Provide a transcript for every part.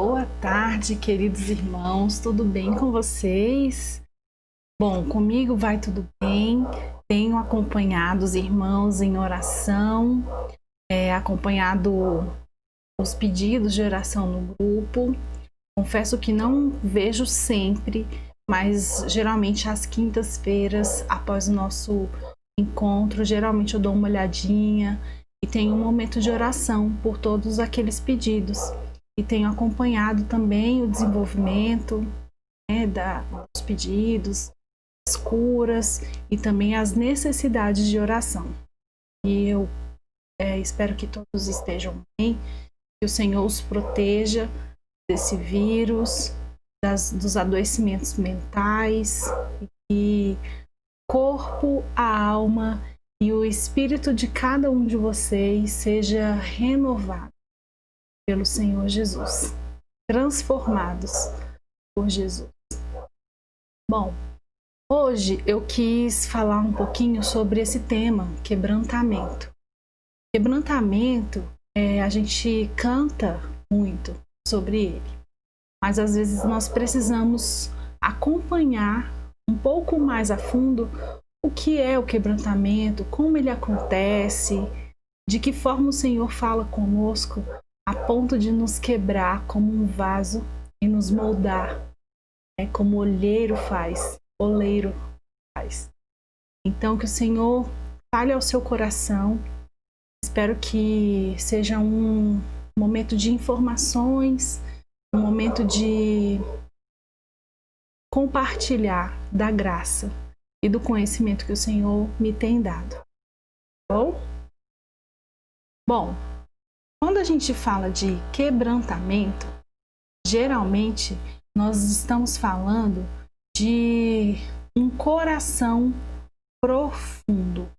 Boa tarde, queridos irmãos, tudo bem com vocês? Bom, comigo vai tudo bem, tenho acompanhado os irmãos em oração, acompanhado os pedidos de oração no grupo. Confesso que não vejo sempre, mas geralmente às quintas-feiras, após o nosso encontro, geralmente eu dou uma olhadinha e tenho um momento de oração por todos aqueles pedidos. E tenho acompanhado também o desenvolvimento dos pedidos, as curas e também as necessidades de oração. E eu espero que todos estejam bem, que o Senhor os proteja desse vírus, dos adoecimentos mentais, e que o corpo, a alma e o espírito de cada um de vocês seja renovado pelo Senhor Jesus, transformados por Jesus. Bom, hoje eu quis falar um pouquinho sobre esse tema, quebrantamento. Quebrantamento, a gente canta muito sobre ele, mas às vezes nós precisamos acompanhar um pouco mais a fundo o que é o quebrantamento, como ele acontece, de que forma o Senhor fala conosco, a ponto de nos quebrar como um vaso e nos moldar, como o oleiro faz. Então, que o Senhor fale ao seu coração. Espero que seja um momento de informações, um momento de compartilhar da graça e do conhecimento que o Senhor me tem dado. Bom, quando a gente fala de quebrantamento, geralmente nós estamos falando de um coração profundo.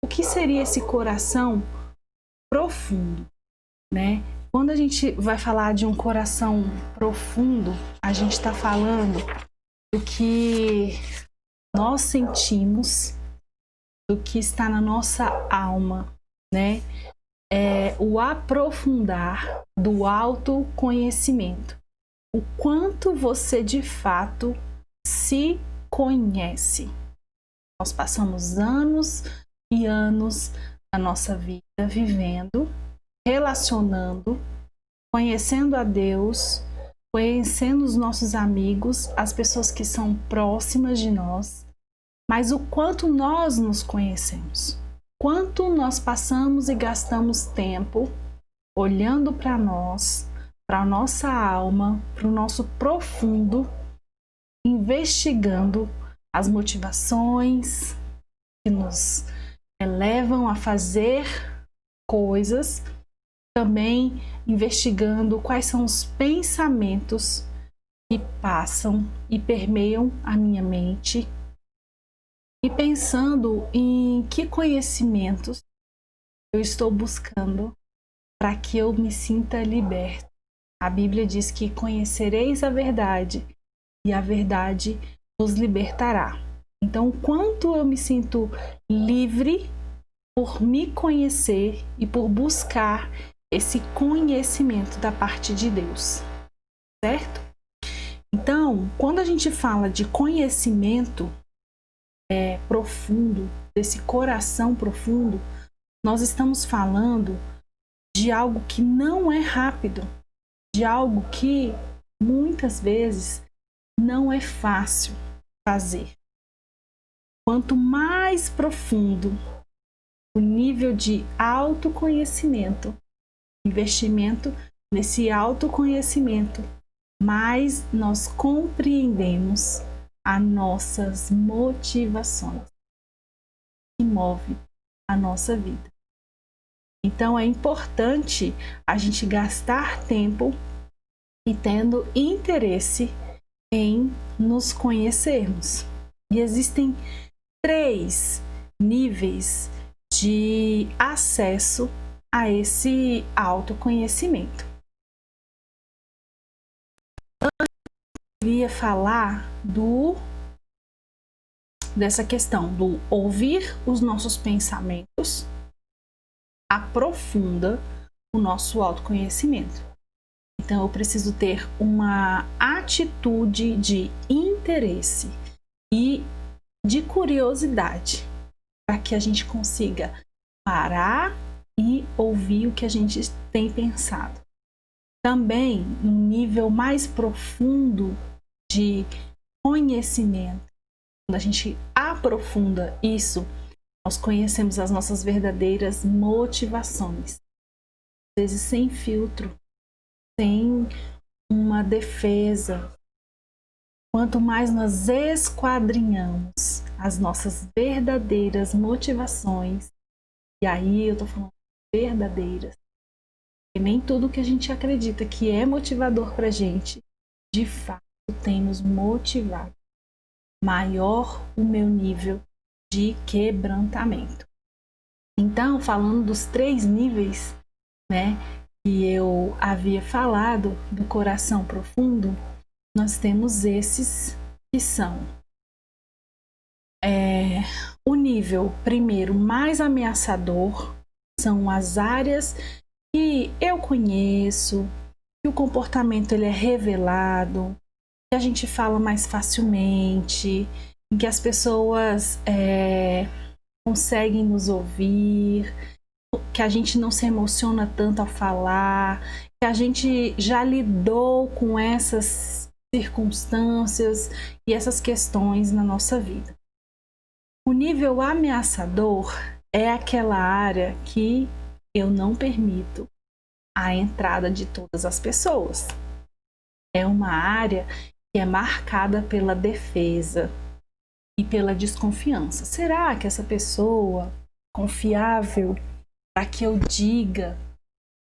O que seria esse coração profundo, né? Quando a gente vai falar de um coração profundo, a gente está falando do que nós sentimos, do que está na nossa alma, né? O aprofundar do autoconhecimento. O quanto você de fato se conhece. Nós passamos anos e anos da nossa vida vivendo, relacionando, conhecendo a Deus, conhecendo os nossos amigos, as pessoas que são próximas de nós, mas o quanto nós nos conhecemos. Quanto nós passamos e gastamos tempo olhando para nós, para a nossa alma, para o nosso profundo, investigando as motivações que nos levam a fazer coisas, também investigando quais são os pensamentos que passam e permeiam a minha mente, e pensando em que conhecimentos eu estou buscando para que eu me sinta liberta. A Bíblia diz que conhecereis a verdade e a verdade vos libertará. Então, quanto eu me sinto livre por me conhecer e por buscar esse conhecimento da parte de Deus, certo? Então, quando a gente fala de conhecimento profundo, desse coração profundo, nós estamos falando de algo que não é rápido, de algo que muitas vezes não é fácil fazer. Quanto mais profundo o nível de autoconhecimento, investimento nesse autoconhecimento, mais nós compreendemos as nossas motivações que movem a nossa vida. Então é importante a gente gastar tempo e tendo interesse em nos conhecermos. E existem 3 níveis de acesso a esse autoconhecimento. Eu queria falar dessa questão do ouvir os nossos pensamentos, aprofunda o nosso autoconhecimento. Então eu preciso ter uma atitude de interesse e de curiosidade para que a gente consiga parar e ouvir o que a gente tem pensado. Também um nível mais profundo de conhecimento. Quando a gente aprofunda isso, nós conhecemos as nossas verdadeiras motivações. Às vezes sem filtro, sem uma defesa. Quanto mais nós esquadrinhamos as nossas verdadeiras motivações, e aí eu tô falando verdadeiras, porque nem tudo que a gente acredita que é motivador pra gente, de fato tem nos motivado. Maior o meu nível de quebrantamento. Então, falando dos 3 níveis, né, que eu havia falado do coração profundo, nós temos esses que são o nível primeiro mais ameaçador, são as áreas que eu conheço, que o comportamento ele é revelado, que a gente fala mais facilmente, em que as pessoas conseguem nos ouvir, que a gente não se emociona tanto ao falar, que a gente já lidou com essas circunstâncias e essas questões na nossa vida. O nível ameaçador é aquela área que eu não permito a entrada de todas as pessoas. É uma área que é marcada pela defesa e pela desconfiança. Será que essa pessoa confiável para que eu diga,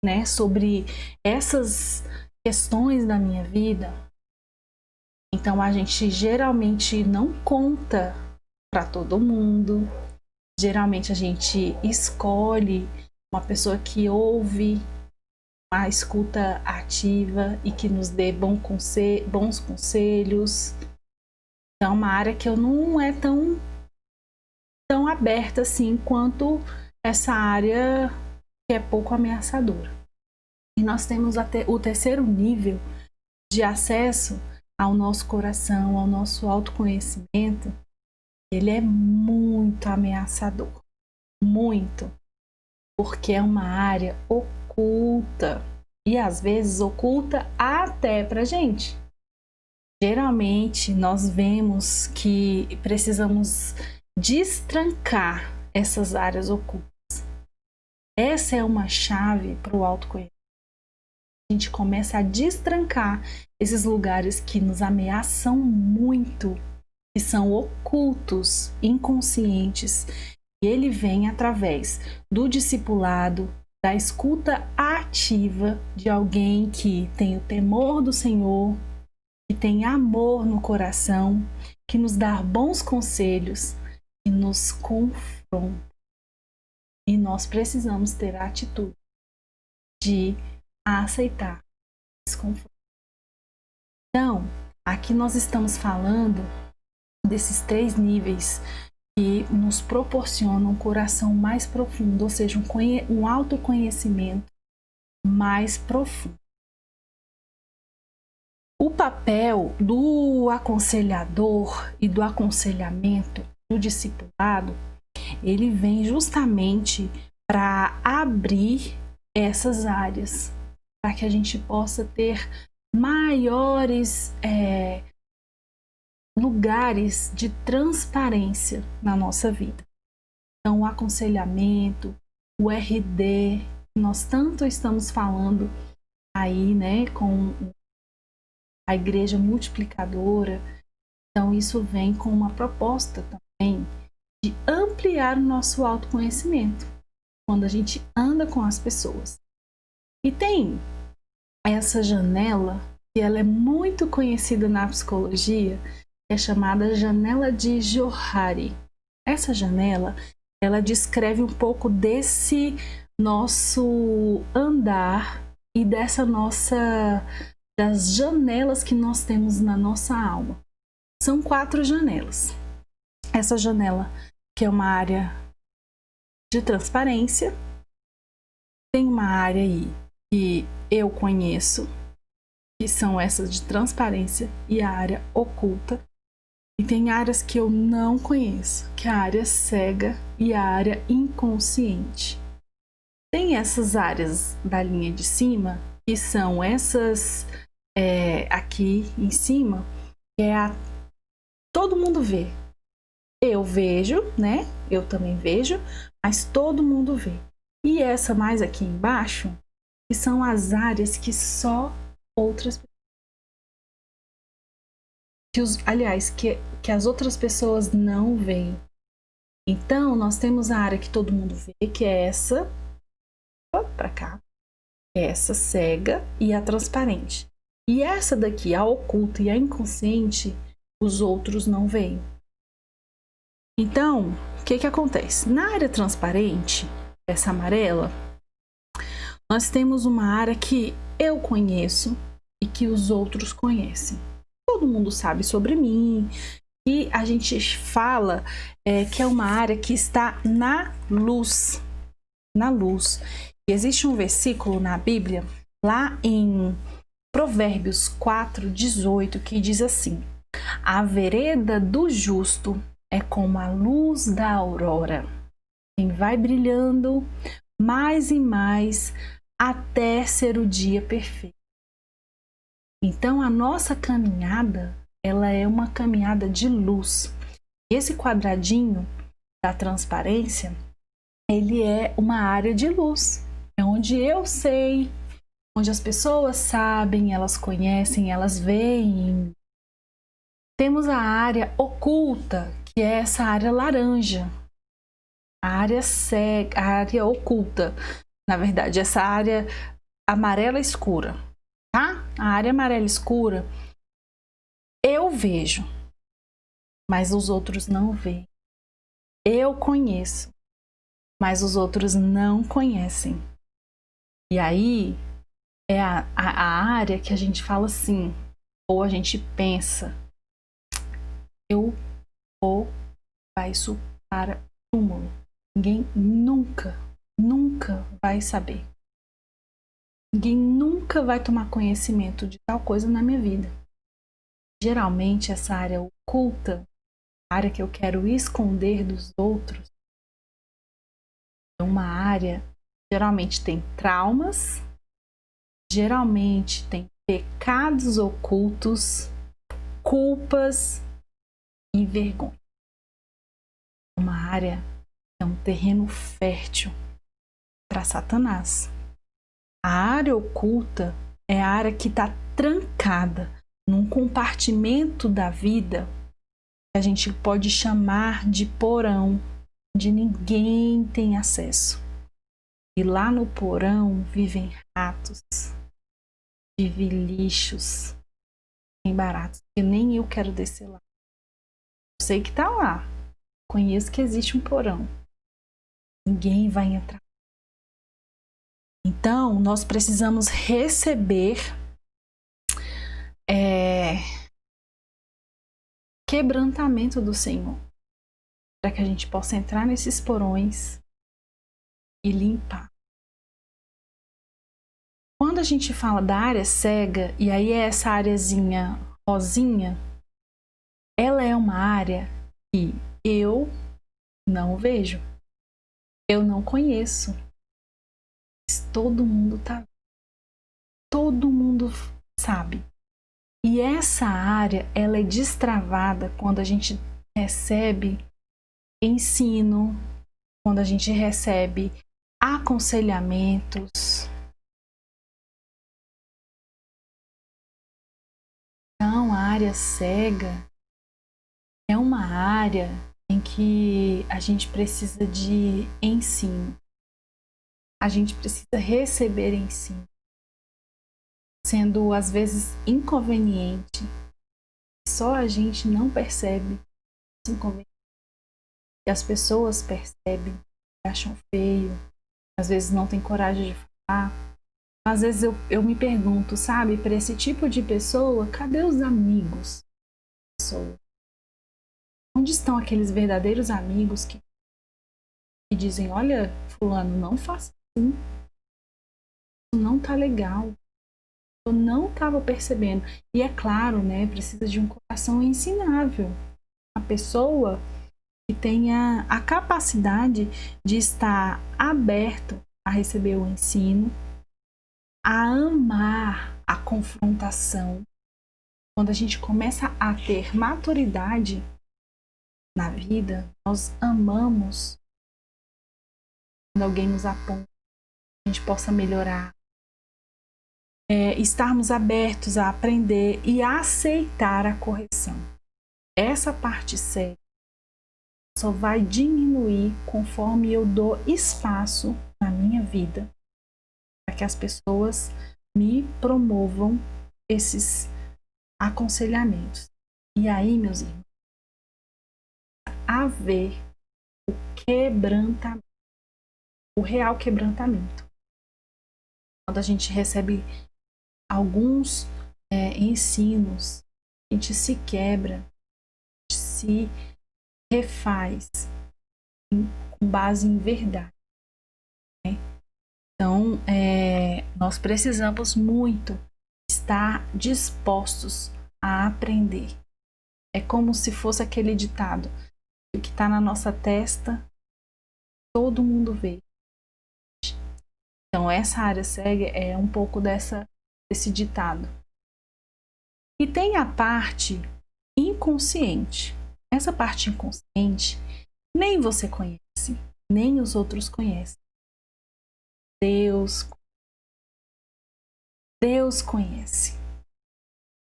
né, sobre essas questões da minha vida? Então a gente geralmente não conta para todo mundo. Geralmente a gente escolhe uma pessoa que ouve, a escuta ativa e que nos dê bons conselhos. Então, é uma área que eu não é tão aberta assim quanto essa área que é pouco ameaçadora. E nós temos o terceiro nível de acesso ao nosso coração, ao nosso autoconhecimento. Ele é muito ameaçador, muito, porque é uma área oculta e às vezes oculta até pra gente. Geralmente nós vemos que precisamos destrancar essas áreas ocultas. Essa é uma chave para o autoconhecimento. A gente começa a destrancar esses lugares que nos ameaçam muito, que são ocultos, inconscientes. E ele vem através do discipulado, da escuta ativa de alguém que tem o temor do Senhor, que tem amor no coração, que nos dá bons conselhos e nos confronta. E nós precisamos ter a atitude de aceitar esse confronto. Então, aqui nós estamos falando desses 3 níveis que nos proporcionam um coração mais profundo, ou seja, um autoconhecimento mais profundo. O papel do aconselhador e do aconselhamento, do discipulado, ele vem justamente para abrir essas áreas, para que a gente possa ter maiores lugares de transparência na nossa vida. Então, o aconselhamento, o RD, nós tanto estamos falando aí, né, com a igreja multiplicadora. Então, isso vem com uma proposta também de ampliar o nosso autoconhecimento quando a gente anda com as pessoas. E tem essa janela, que ela é muito conhecida na psicologia, que é chamada janela de Johari. Essa janela, ela descreve um pouco desse nosso andar e das janelas que nós temos na nossa alma. São 4 janelas. Essa janela, que é uma área de transparência, tem uma área aí que eu conheço, que são essas de transparência, e a área oculta. E tem áreas que eu não conheço, que é a área cega e a área inconsciente. Tem essas áreas da linha de cima, que são essas aqui em cima, que é a todo mundo vê. Eu vejo, né? Eu também vejo, mas todo mundo vê. E essa mais aqui embaixo, que são as áreas que só outras pessoas, que as outras pessoas não veem. Então, nós temos a área que todo mundo vê, que é essa, para cá, essa cega e a transparente. E essa daqui, a oculta e a inconsciente, os outros não veem. Então, o que acontece? Na área transparente, essa amarela, nós temos uma área que eu conheço e que os outros conhecem. Todo mundo sabe sobre mim, e a gente fala que é uma área que está na luz. Na luz. E existe um versículo na Bíblia, lá em Provérbios 4:18, que diz assim: a vereda do justo é como a luz da aurora, quem vai brilhando mais e mais até ser o dia perfeito. Então, a nossa caminhada, ela é uma caminhada de luz. Esse quadradinho da transparência, ele é uma área de luz. É onde eu sei, onde as pessoas sabem, elas conhecem, elas veem. Temos a área oculta, que é essa área laranja. A área cega, a área oculta. Na verdade, essa área amarela escura, tá? A área amarela escura, eu vejo, mas os outros não veem. Eu conheço, mas os outros não conhecem. E aí é a área que a gente fala assim, ou a gente pensa, eu vou levar isso para o túmulo. Ninguém nunca vai saber. Ninguém nunca vai tomar conhecimento de tal coisa na minha vida. Geralmente, essa área oculta, a área que eu quero esconder dos outros, é uma área, geralmente tem traumas, geralmente tem pecados ocultos, culpas e vergonha. Uma área que é um terreno fértil para Satanás. A área oculta é a área que está trancada num compartimento da vida que a gente pode chamar de porão, onde ninguém tem acesso. E lá no porão vivem ratos, vivem lixos, tem baratos, que nem eu quero descer lá. Eu sei que tá lá, conheço que existe um porão. Ninguém vai entrar. Então, nós precisamos receber quebrantamento do Senhor, para que a gente possa entrar nesses porões e limpar. Quando a gente fala da área cega, e aí é essa areazinha rosinha, ela é uma área que eu não vejo, eu não conheço, mas todo mundo tá vendo, todo mundo sabe. E essa área, ela é destravada quando a gente recebe ensino, quando a gente recebe aconselhamentos. Então, a área cega é uma área em que a gente precisa de ensino. A gente precisa receber ensino, sendo às vezes inconveniente. Só a gente não percebe esse inconveniente. E as pessoas percebem, acham feio, às vezes não tem coragem de falar. Às vezes eu me pergunto, sabe, para esse tipo de pessoa, cadê os amigos? Onde estão aqueles verdadeiros amigos que dizem, olha, fulano, não faça assim, isso não tá legal. Eu não estava percebendo. E é claro, né, precisa de um coração ensinável. Uma pessoa que tenha a capacidade de estar aberto a receber o ensino, a amar a confrontação. Quando a gente começa a ter maturidade na vida, nós amamos quando alguém nos aponta, a gente possa melhorar. Estarmos abertos a aprender e a aceitar a correção. Essa parte séria só vai diminuir conforme eu dou espaço na minha vida para que as pessoas me promovam esses aconselhamentos. E aí, meus irmãos, haver o quebrantamento, o real quebrantamento. Quando a gente recebe alguns ensinos, a gente se quebra, se refaz com base em verdade. Né? Então, nós precisamos muito estar dispostos a aprender. É como se fosse aquele ditado: o que está na nossa testa, todo mundo vê. Então, essa área cega é um pouco desse ditado. E tem a parte inconsciente. Essa parte inconsciente nem você conhece, nem os outros conhecem. Deus conhece.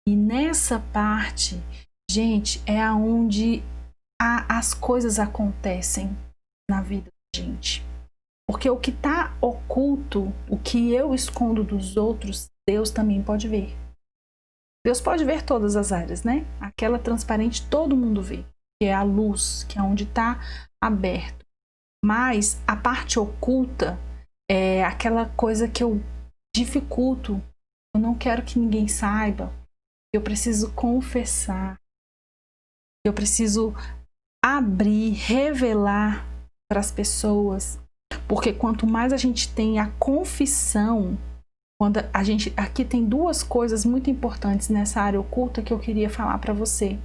E nessa parte, gente, é aonde as coisas acontecem na vida da gente. Porque o que está oculto, o que eu escondo dos outros, Deus também pode ver. Deus pode ver todas as áreas, né? Aquela transparente todo mundo vê, que é a luz, que é onde está aberto. Mas a parte oculta é aquela coisa que eu dificulto. Eu não quero que ninguém saiba. Eu preciso confessar. Eu preciso abrir, revelar para as pessoas. Porque quanto mais a gente tem a confissão, quando a gente aqui tem duas coisas muito importantes nessa área oculta que eu queria falar para você.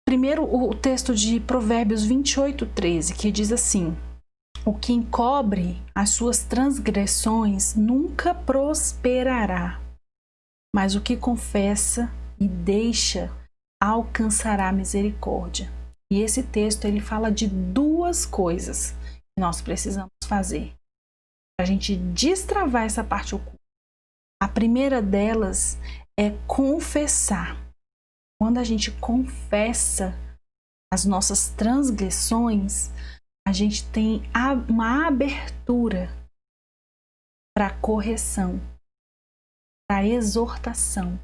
Primeiro, o texto de Provérbios 28:13, que diz assim: o que encobre as suas transgressões nunca prosperará, mas o que confessa e deixa alcançará misericórdia. E esse texto ele fala de duas coisas que nós precisamos fazer para a gente destravar essa parte oculta. A primeira delas é confessar. Quando a gente confessa as nossas transgressões, a gente tem uma abertura para correção, para exortação,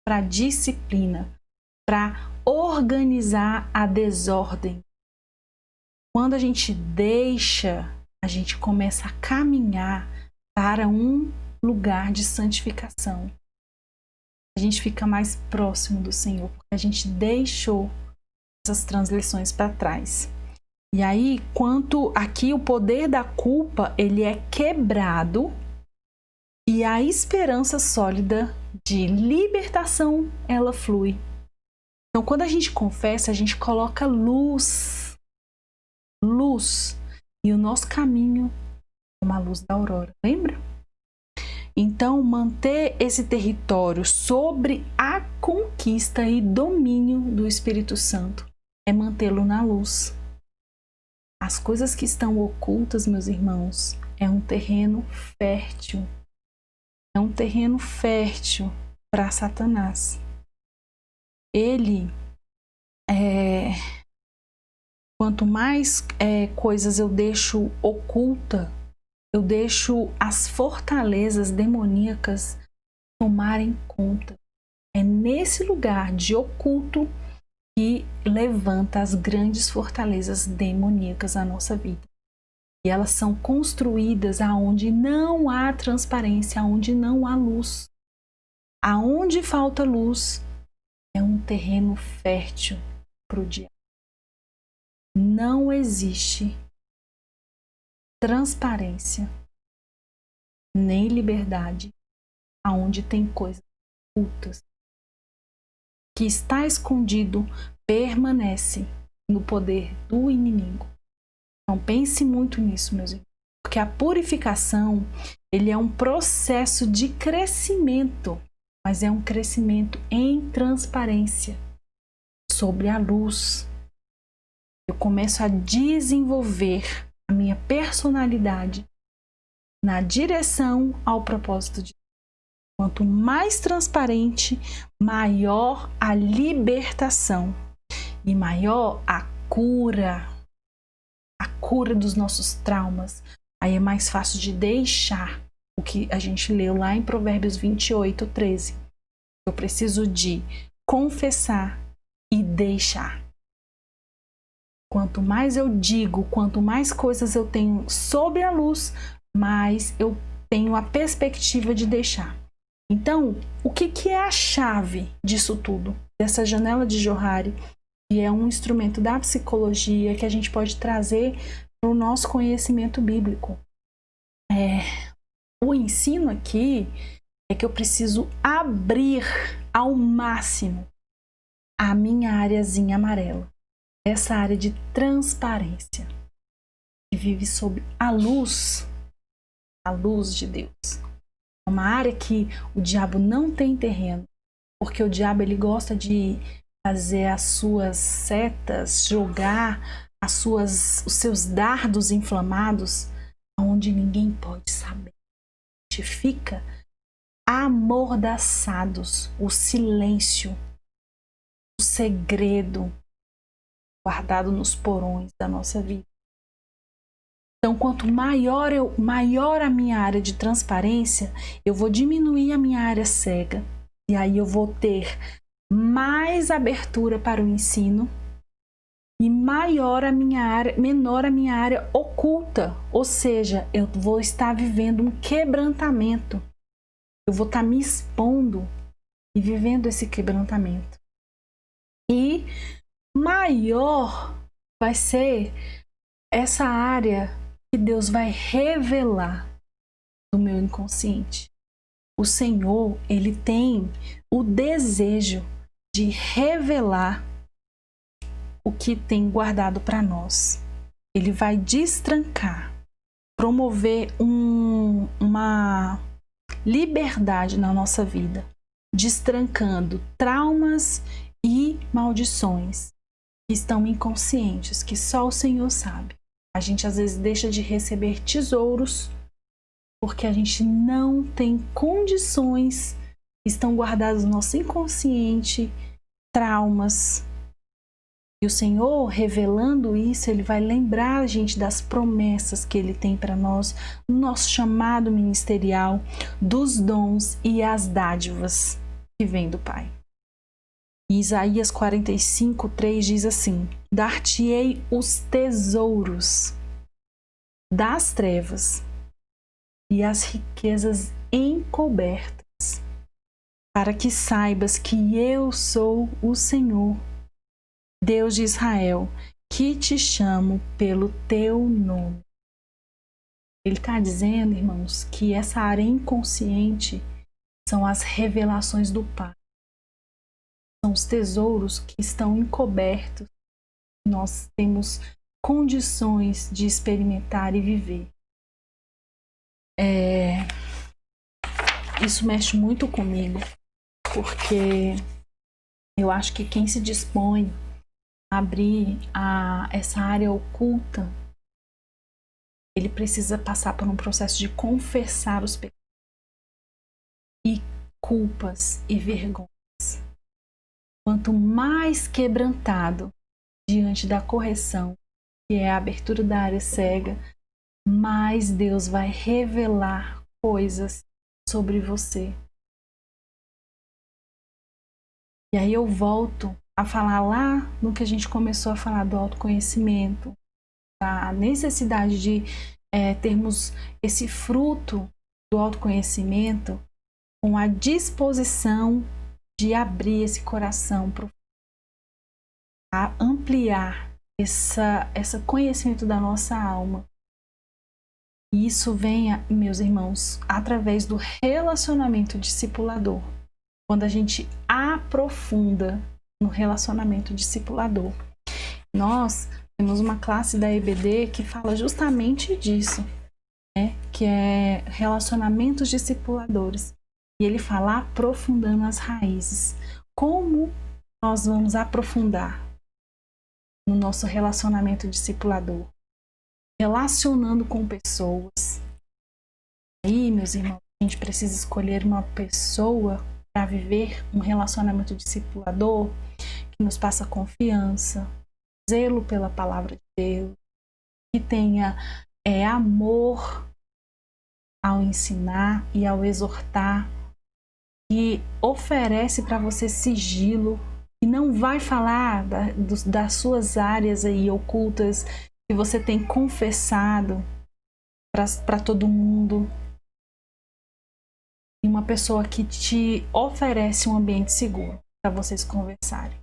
para disciplina, para organizar a desordem. Quando a gente deixa, a gente começa a caminhar para um lugar de santificação. A gente fica mais próximo do Senhor, porque a gente deixou essas transgressões para trás. E aí, quanto aqui o poder da culpa, ele é quebrado e a esperança sólida de libertação, ela flui. Então, quando a gente confessa, a gente coloca luz, e o nosso caminho é uma luz da aurora, lembra? Então, manter esse território sobre a conquista e domínio do Espírito Santo é mantê-lo na luz. As coisas que estão ocultas, meus irmãos, é um terreno fértil. É um terreno fértil para Satanás. Ele, quanto mais coisas eu deixo oculta, eu deixo as fortalezas demoníacas tomarem conta. É nesse lugar de oculto que levanta as grandes fortalezas demoníacas na nossa vida. E elas são construídas aonde não há transparência, aonde não há luz. Aonde falta luz é um terreno fértil para o diabo. Não existe transparência, nem liberdade, aonde tem coisas ocultas. Que está escondido permanece no poder do inimigo. Então pense muito nisso, meus irmãos. Porque a purificação, ele é um processo de crescimento, mas é um crescimento em transparência, sobre a luz. Eu começo a desenvolver a minha personalidade na direção ao propósito de Deus. Quanto mais transparente, maior a libertação e maior a cura dos nossos traumas. Aí é mais fácil de deixar o que a gente leu lá em Provérbios 28:13. Eu preciso de confessar e deixar. Quanto mais eu digo, quanto mais coisas eu tenho sobre a luz, mais eu tenho a perspectiva de deixar. Então, o que é a chave disso tudo? Dessa janela de Johari, que é um instrumento da psicologia que a gente pode trazer para o nosso conhecimento bíblico. O ensino aqui é que eu preciso abrir ao máximo a minha áreazinha amarela. Essa área de transparência, que vive sob a luz de Deus. É uma área que o diabo não tem terreno, porque o diabo ele gosta de fazer as suas setas, jogar os seus dardos inflamados onde ninguém pode saber. A gente fica amordaçados, o silêncio, o segredo guardado nos porões da nossa vida. Então, quanto maior a minha área de transparência, eu vou diminuir a minha área cega. E aí eu vou ter mais abertura para o ensino e menor a minha área oculta. Ou seja, eu vou estar vivendo um quebrantamento. Eu vou estar me expondo e vivendo esse quebrantamento. E maior vai ser essa área que Deus vai revelar do meu inconsciente. O Senhor, ele tem o desejo de revelar o que tem guardado para nós. Ele vai destrancar, promover uma liberdade na nossa vida, destrancando traumas e maldições que estão inconscientes, que só o Senhor sabe. A gente às vezes deixa de receber tesouros porque a gente não tem condições, estão guardados no nosso inconsciente, traumas. E o Senhor, revelando isso, Ele vai lembrar a gente das promessas que Ele tem para nós, no nosso chamado ministerial, dos dons e as dádivas que vêm do Pai. E Isaías 45:3 diz assim: dar-te-ei os tesouros das trevas e as riquezas encobertas, para que saibas que eu sou o Senhor, Deus de Israel, que te chamo pelo teu nome. Ele está dizendo, irmãos, que essa área inconsciente são as revelações do Pai. São os tesouros que estão encobertos. Nós temos condições de experimentar e viver. Isso mexe muito comigo, porque eu acho que quem se dispõe a abrir essa área oculta, ele precisa passar por um processo de confessar os pecados e culpas e vergonhas. Quanto mais quebrantado diante da correção, que é a abertura da área cega, mais Deus vai revelar coisas sobre você. E aí eu volto a falar lá no que a gente começou a falar do autoconhecimento, da necessidade de termos esse fruto do autoconhecimento com a disposição de abrir esse coração a ampliar esse conhecimento da nossa alma. E isso vem, meus irmãos, através do relacionamento discipulador. Quando a gente aprofunda no relacionamento discipulador. Nós temos uma classe da EBD que fala justamente disso, né? Que é relacionamentos discipuladores. E ele fala aprofundando as raízes. Como nós vamos aprofundar no nosso relacionamento discipulador? Relacionando com pessoas. Aí, meus irmãos, a gente precisa escolher uma pessoa para viver um relacionamento discipulador que nos passa confiança, zelo pela palavra de Deus, que tenha amor ao ensinar e ao exortar, que oferece para você sigilo, e não vai falar das suas áreas aí ocultas que você tem confessado para todo mundo. E uma pessoa que te oferece um ambiente seguro para vocês conversarem.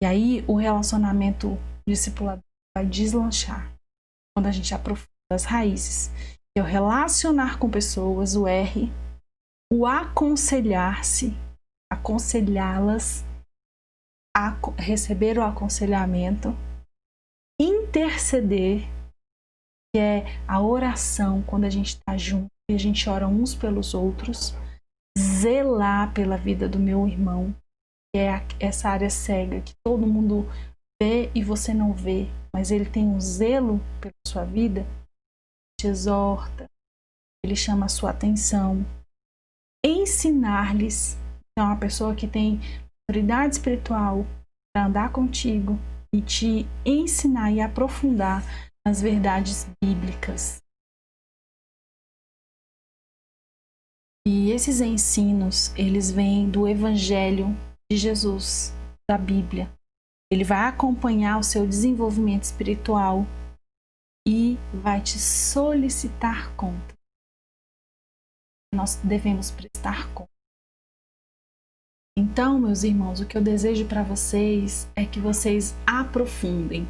E aí o relacionamento discipulador vai deslanchar quando a gente aprofunda as raízes. É o relacionar com pessoas, o R, o aconselhar-se, aconselhá-las, receber o aconselhamento, interceder, que é a oração quando a gente está junto e a gente ora uns pelos outros, zelar pela vida do meu irmão, que é essa área cega que todo mundo vê e você não vê, mas ele tem um zelo pela sua vida, te exorta, ele chama a sua atenção, ensinar-lhes, então uma pessoa que tem autoridade espiritual para andar contigo e te ensinar e aprofundar nas verdades bíblicas. E esses ensinos, eles vêm do Evangelho de Jesus, da Bíblia. Ele vai acompanhar o seu desenvolvimento espiritual e vai te solicitar conta. Nós devemos prestar conta. Então, meus irmãos, o que eu desejo para vocês é que vocês aprofundem o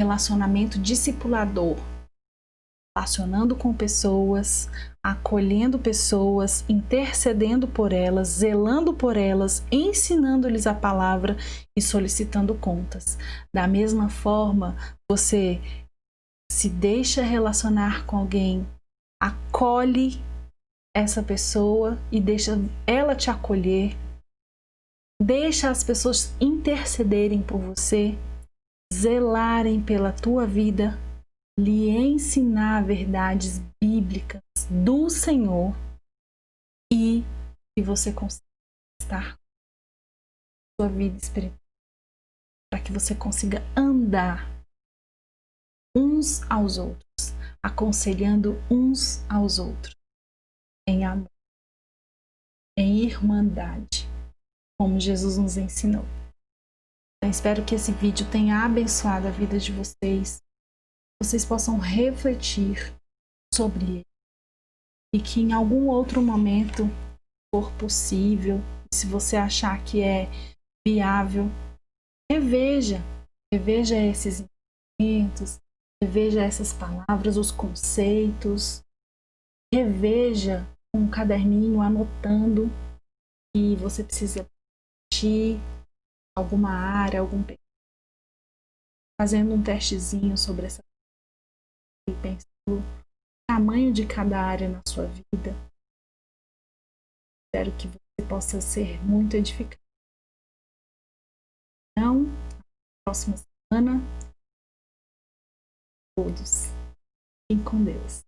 relacionamento discipulador, relacionando com pessoas, acolhendo pessoas, intercedendo por elas, zelando por elas, ensinando-lhes a palavra e solicitando contas. Da mesma forma, você se deixa relacionar com alguém, acolhe essa pessoa e deixa ela te acolher, deixa as pessoas intercederem por você, zelarem pela tua vida, lhe ensinar verdades bíblicas do Senhor e que você consiga estar sua vida espiritual, para que você consiga andar uns aos outros, aconselhando uns aos outros em amor, em irmandade, como Jesus nos ensinou. Então, espero que esse vídeo tenha abençoado a vida de vocês, vocês possam refletir sobre ele e que em algum outro momento for possível, se você achar que é viável, reveja esses ensinamentos, reveja essas palavras, os conceitos, reveja com um caderninho anotando que você precisa de alguma área, fazendo um testezinho sobre essa e pensando o tamanho de cada área na sua vida. Espero que você possa ser muito edificado. Então, na próxima semana, todos fiquem com Deus.